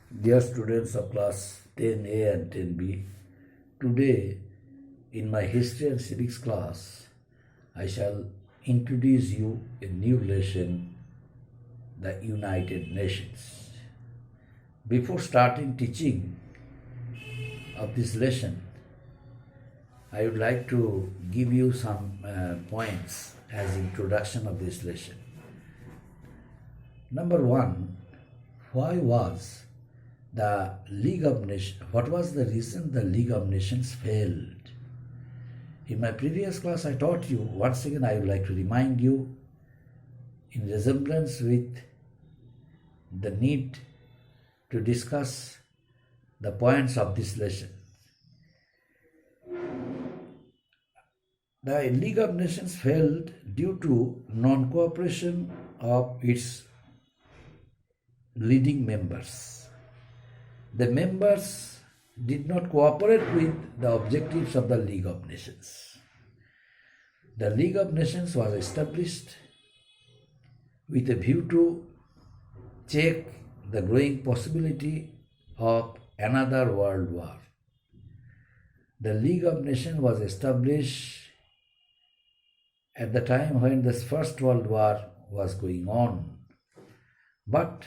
Dear students of class 10A and 10B, today in my history and civics class, I shall introduce you a new lesson, the United Nations. Before starting teaching of this lesson, I would like to give you some points as introduction of this lesson. Number one, why was the League of Nations, what was the reason the League of Nations failed? In my previous class I taught you, once again I would like to remind you, in resemblance with the need to discuss the points of this lesson. The League of Nations failed due to non-cooperation of its leading members. The members did not cooperate with the objectives of the League of Nations. The League of Nations was established with a view to check the growing possibility of another world war. The League of Nations was established at the time when the First World War was going on. But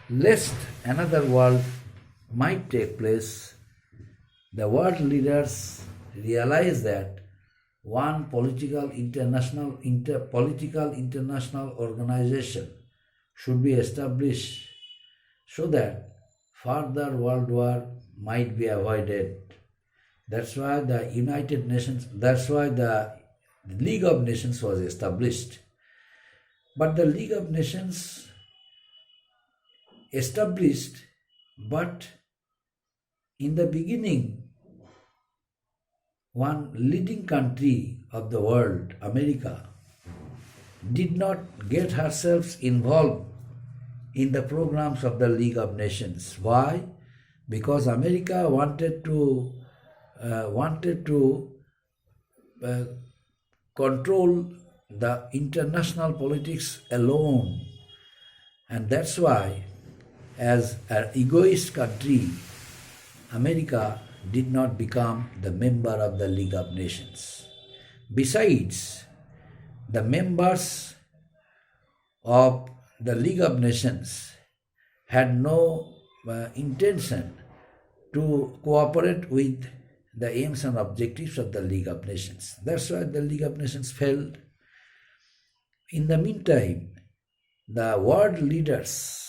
lest another world might take place, the world leaders realized that one political international organization should be established so that further world war might be avoided. That's why the League of Nations was established. But the League of Nations established, but in the beginning, one leading country of the world, America, did not get herself involved in the programs of the League of Nations. Why? Because America wanted to control the international politics alone, and that's why, as an egoist country, America did not become the member of the League of Nations. Besides, the members of the League of Nations had no intention to cooperate with the aims and objectives of the League of Nations. That's why the League of Nations failed. In the meantime, the world leaders,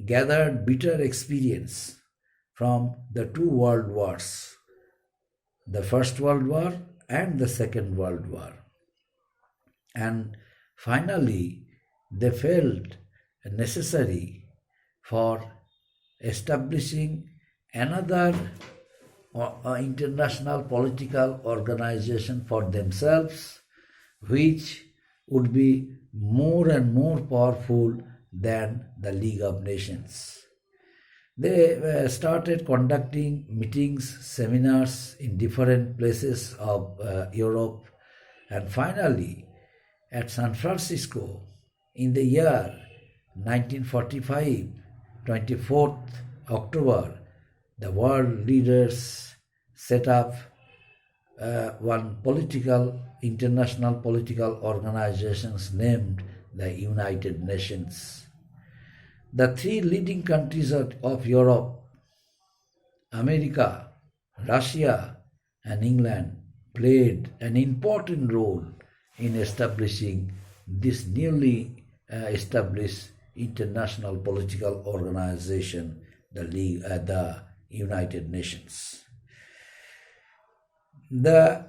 gathered bitter experience from the two world wars, the First World War and the Second World War. And finally, they felt necessary for establishing another international political organization for themselves, which would be more and more powerful than the League of Nations. They started conducting meetings, seminars in different places of Europe, and finally, at San Francisco, in the year 1945, 24th October, the world leaders set up one international political organizations named the United Nations. The three leading countries of Europe, America, Russia, and England, played an important role in establishing this newly established international political organization, the United Nations. The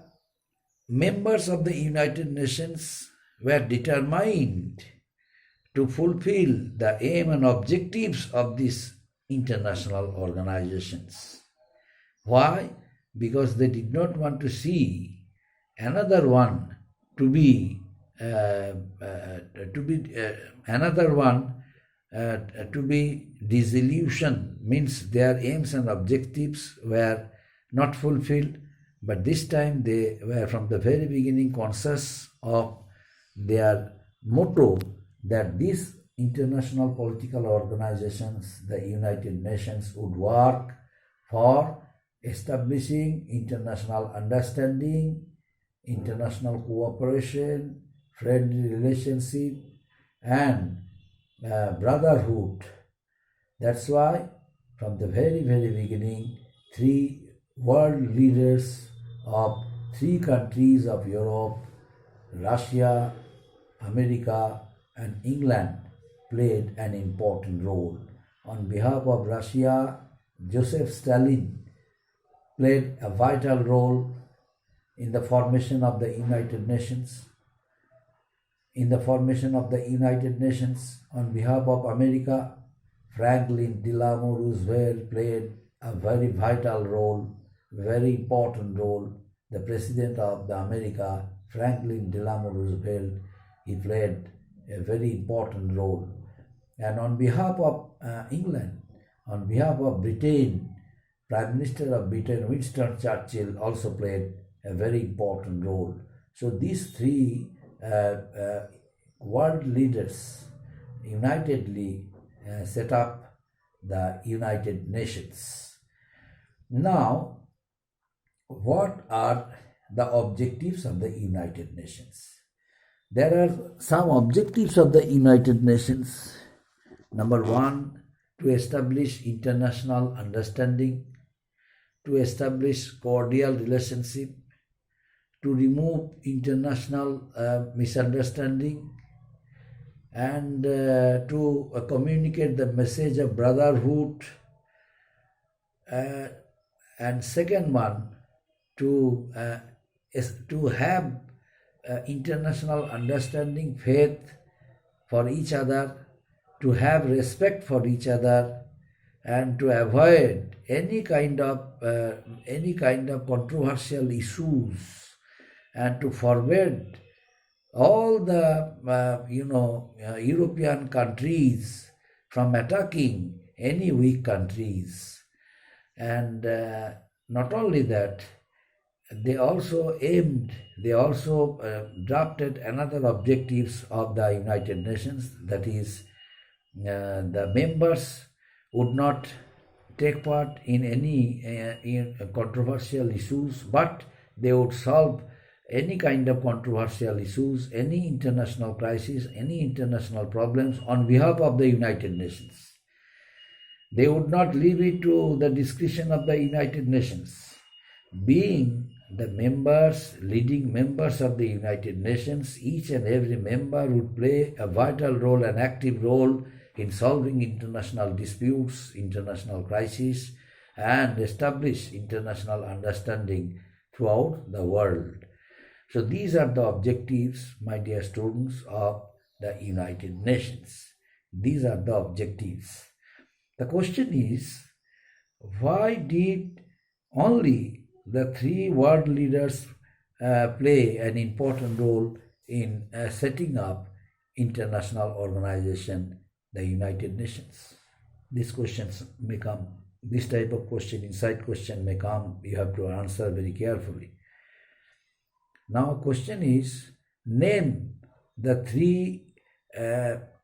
members of the United Nations were determined to fulfill the aim and objectives of these international organizations. Why? Because they did not want to see another one to be disillusioned, means their aims and objectives were not fulfilled but this time they were from the very beginning conscious of their motto that these international political organizations, the United Nations, would work for establishing international understanding, international cooperation, friendly relationship, and brotherhood. That's why from the very, very beginning, three world leaders of three countries of Europe, Russia, America, and England played an important role. On behalf of Russia, Joseph Stalin played a vital role in the formation of the United Nations. In the formation of the United Nations, on behalf of America, Franklin Delano Roosevelt played a very vital role, very important role. The President of the America, Franklin Delano Roosevelt, he played a very important role. And on behalf of England, on behalf of Britain, Prime Minister of Britain, Winston Churchill, also played a very important role. So these three world leaders unitedly set up the United Nations. Now, what are the objectives of the United Nations? There are some objectives of the United Nations. Number one, to establish international understanding, to establish cordial relationship, to remove international misunderstanding, and to communicate the message of brotherhood, and second one, to have international understanding, faith for each other, to have respect for each other, and to avoid any kind of controversial issues, and to forbid all the European countries from attacking any weak countries. And not only that, they also drafted another objectives of the United Nations, that is, the members would not take part in any controversial issues, but they would solve any kind of controversial issues, any international crisis, any international problems on behalf of the United Nations. They would not leave it to the discretion of the United Nations. Being the leading members of the United Nations, each and every member would play a vital role, an active role in solving international disputes, international crises, and establish international understanding throughout the world. So these are the objectives, my dear students, of the United Nations. These are the objectives. The question is, why did only the three world leaders play an important role in setting up international organization, the United Nations? These questions may come. This type of question, inside question may come. You have to answer very carefully. Now, question is, name the three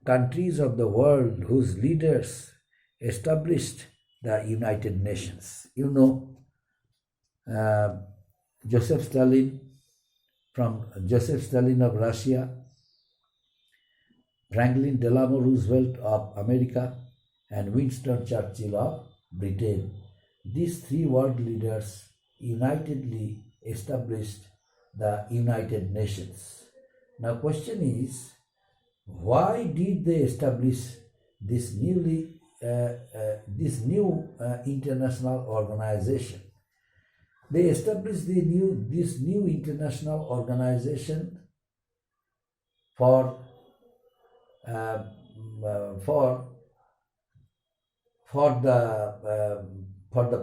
countries of the world whose leaders established the United Nations. You know, Joseph Stalin of Russia, Franklin Delano Roosevelt of America, and Winston Churchill of Britain. These three world leaders unitedly established the United Nations. Now, question is, why did they establish this new international organization? They established this new international organization for the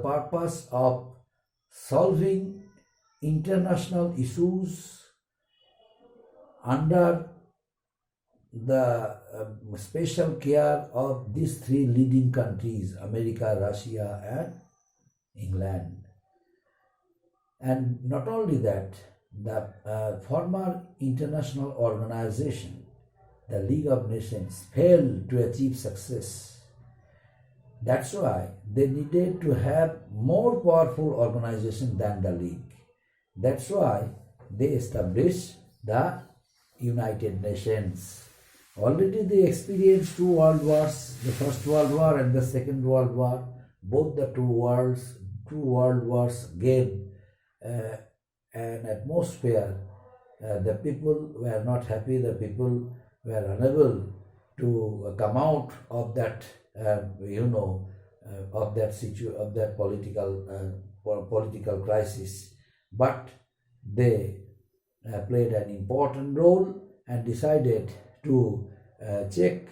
purpose of solving international issues under the special care of these three leading countries, America, Russia, and England. And not only that, the former international organization, the League of Nations, failed to achieve success. That's why they needed to have more powerful organization than the League. That's why they established the United Nations. Already they experienced two world wars, the First World War and the Second World War. Both the two world wars gave an atmosphere. The people were not happy, the people were unable to come out of that, of that political crisis. But they played an important role and decided to check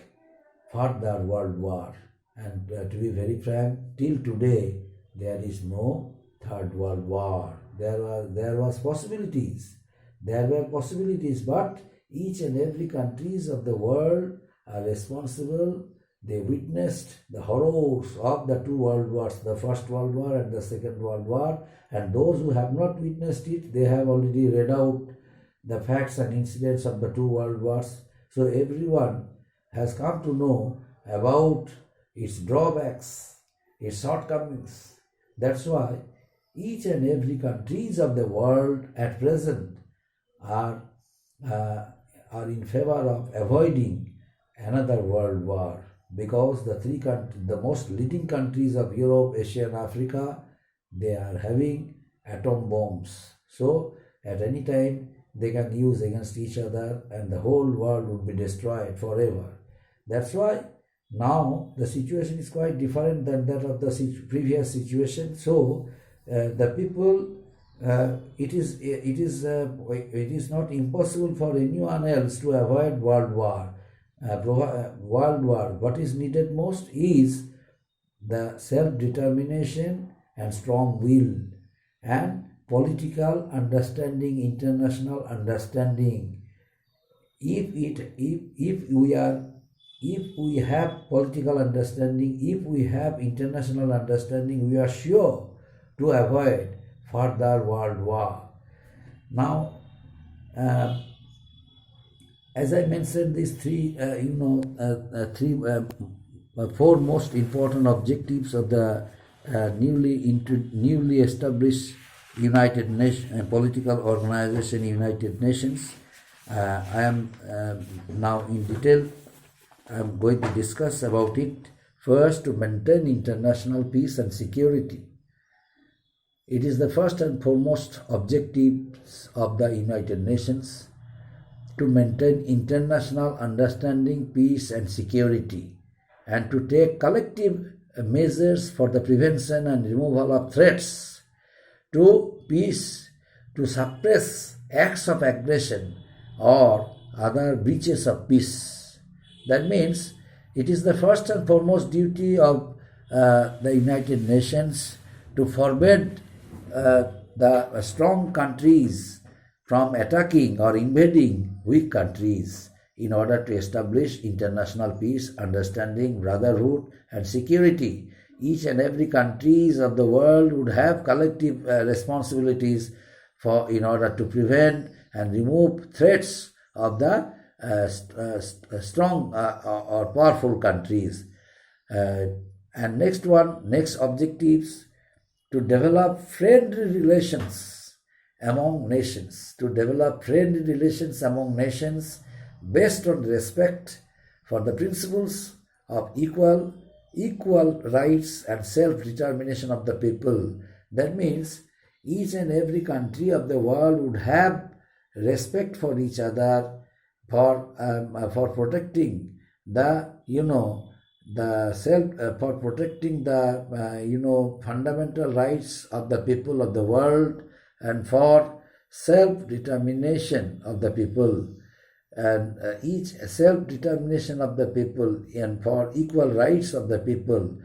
further world war. And to be very frank, till today there is no third world war. There were possibilities, but each and every countries of the world are responsible. They witnessed the horrors of the two world wars, the First World War and the Second World War, and those who have not witnessed it, they have already read out the facts and incidents of the two world wars. So everyone has come to know about its drawbacks, its shortcomings. That's why each and every countries of the world at present are in favor of avoiding another world war, because the most leading countries of Europe, Asia and Africa, they are having atom bombs. So at any time they can use against each other and the whole world would be destroyed forever. That's why now the situation is quite different than that of the previous situation. So the people, it is not impossible for anyone else to avoid world war. What is needed most is the self-determination and strong will and political understanding, international understanding. If we have political understanding, if we have international understanding, we are sure to avoid further world war. Now, as I mentioned, these four most important objectives of the newly established United Nations political organization, United Nations. I am now in detail. I am going to discuss about it. First, to maintain international peace and security. It is the first and foremost objectives of the United Nations to maintain international understanding, peace and security, and to take collective measures for the prevention and removal of threats to peace, to suppress acts of aggression or other breaches of peace. That means it is the first and foremost duty of the United Nations to forbid the strong countries from attacking or invading weak countries in order to establish international peace, understanding, brotherhood and security. Each and every countries of the world would have collective responsibilities in order to prevent and remove threats of the strong or powerful countries. And next objectives, to develop friendly relations among nations, based on respect for the principles of equal rights and self-determination of the people. That means each and every country of the world would have respect for each other for protecting fundamental rights of the people of the world, and for self-determination of the people, and each self-determination of the people, and for equal rights of the people.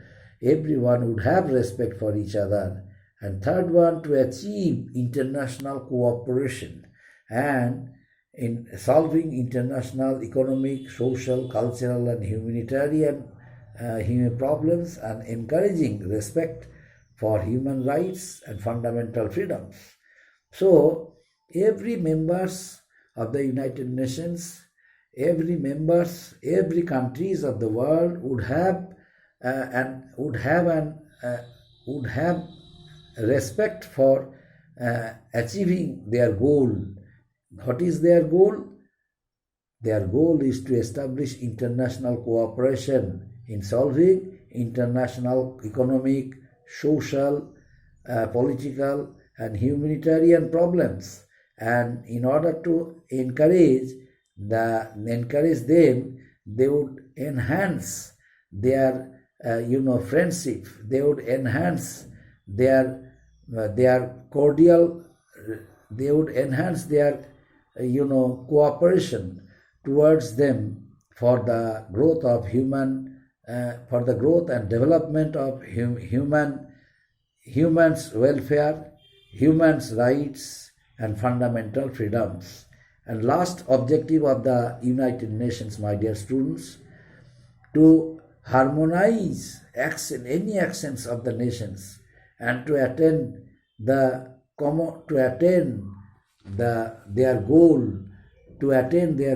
Everyone would have respect for each other. And third one, to achieve international cooperation and in solving international economic, social, cultural and humanitarian problems, and encouraging respect for human rights and fundamental freedoms. So every members of the United Nations, every countries of the world would have and would have respect for achieving their goal. What is their goal? Their goal is to establish international cooperation in solving international economic, social, political, and humanitarian problems. And in order to encourage them, they would enhance their friendship. They would enhance their cordial. They would enhance their cooperation towards them for the growth of for the growth and development of humans' welfare, humans' rights, and fundamental freedoms. And last objective of the United Nations, my dear students, to harmonize any actions of the nations and to attain their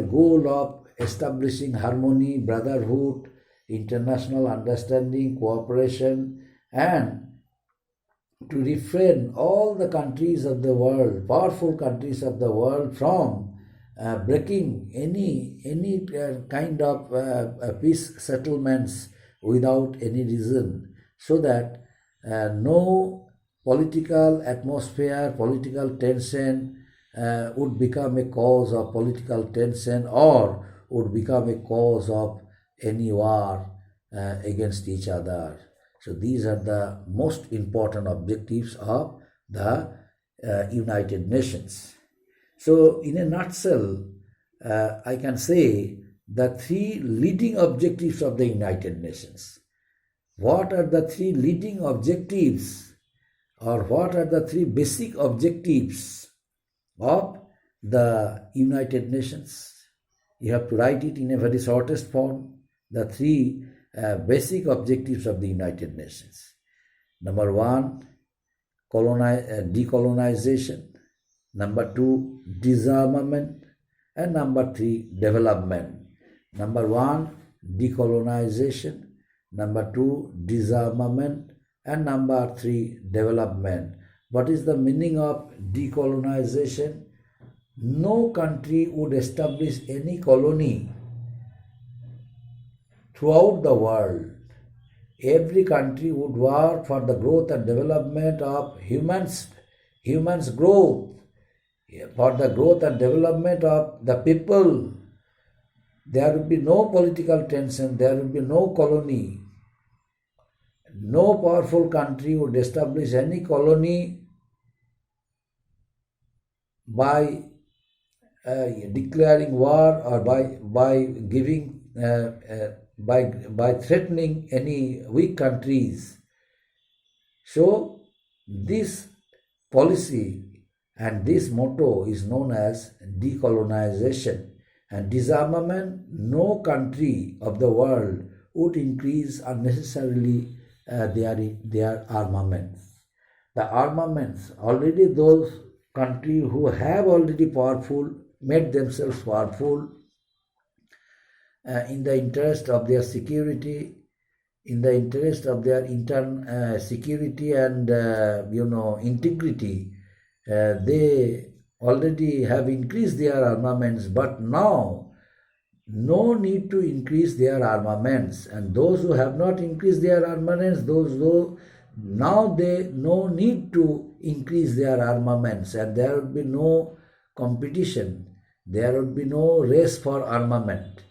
goal of establishing harmony, brotherhood, international understanding, cooperation, and to refrain all the countries of the world, powerful countries of the world, from breaking any kind of peace settlements without any reason, so that no political atmosphere, political tension would become a cause of political tension or would become a cause of any war against each other. So these are the most important objectives of the United Nations. So in a nutshell, I can say the three leading objectives of the United Nations. What are the three leading objectives, or what are the three basic objectives of the United Nations? You have to write it in a very shortest form. The three basic objectives of the United Nations. Number one, decolonization. Number two, disarmament. And number three, development. Number one, decolonization. Number two, disarmament. And number three, development. What is the meaning of decolonization? No country would establish any colony throughout the world. Every country would work for the growth and development of humans' growth, for the growth and development of the people. There would be no political tension, there would be no colony. No powerful country would establish any colony by declaring war or by giving by threatening any weak countries. So this policy and this motto is known as decolonization. And disarmament, no country of the world would increase unnecessarily their armaments. The armaments, already those countries who have already made themselves powerful in the interest of their security, in the interest of their security and integrity, they already have increased their armaments, but now no need to increase their armaments. And those who have not increased their armaments, now they no need to increase their armaments, and there would be no competition, there would be no race for armament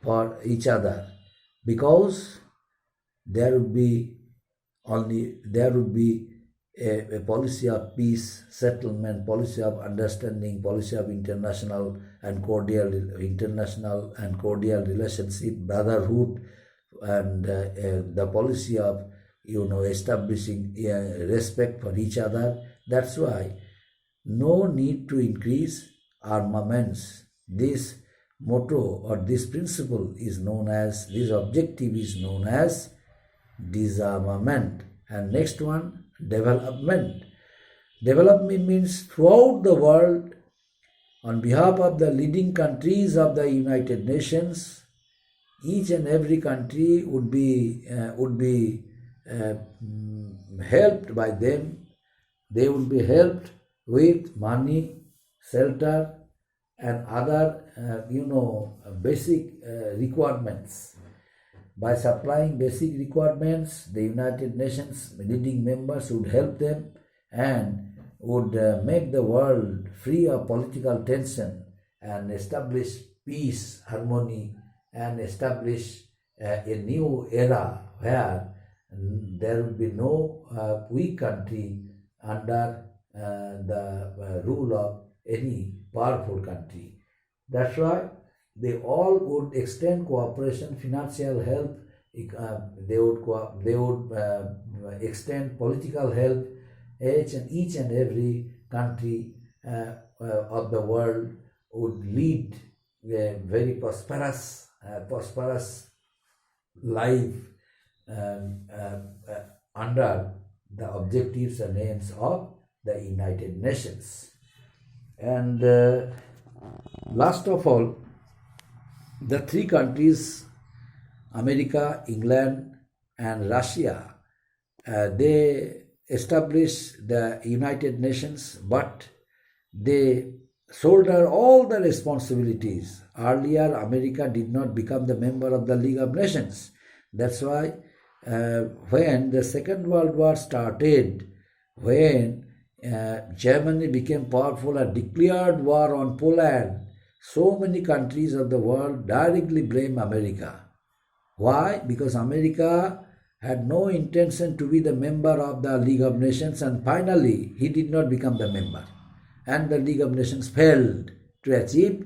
for each other, because there would be a policy of peace, settlement, policy of understanding, policy of international and cordial relationship, brotherhood, and the policy of establishing respect for each other. That's why no need to increase armaments. This motto or this principle is known as, this objective is known as disarmament. And next one, development. Development means throughout the world, on behalf of the leading countries of the United Nations, each and every country would be helped by them. They would be helped with money, shelter, and other basic requirements. By supplying basic requirements, the United Nations leading members would help them and would make the world free of political tension and establish peace, harmony, and establish a new era where there would be no weak country under the rule of any powerful country. That's why they all would extend cooperation, financial help. They would extend political help. Each and every country of the world would lead a very prosperous life under the objectives and aims of the United Nations. And last of all, the three countries, America, England, and Russia, they established the United Nations, but they shoulder all the responsibilities. Earlier, America did not become the member of the League of Nations. That's why when the Second World War started, when Germany became powerful and declared war on Poland, so many countries of the world directly blame America. Why? Because America had no intention to be the member of the League of Nations, and finally he did not become the member. And the League of Nations failed to achieve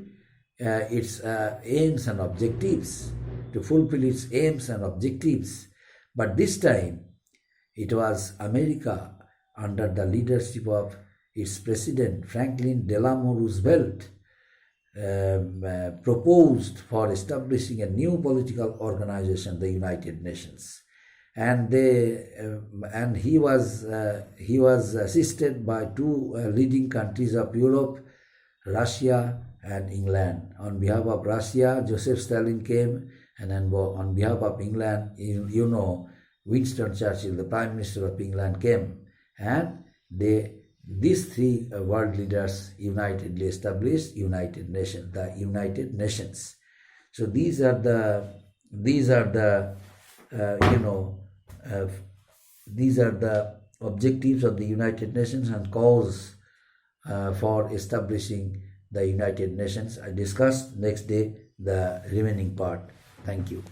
its aims and objectives, to fulfill its aims and objectives. But this time it was America under the leadership of its president Franklin Delano Roosevelt proposed for establishing a new political organization, the United Nations. And he was assisted by two leading countries of Europe, Russia and England. On behalf of Russia, Joseph Stalin came, and on behalf of England, Winston Churchill, the Prime Minister of England, came, and these three world leaders unitedly established the United Nations. So these are the objectives of the United Nations and cause for establishing the United Nations. I discussed next day the remaining part. Thank you.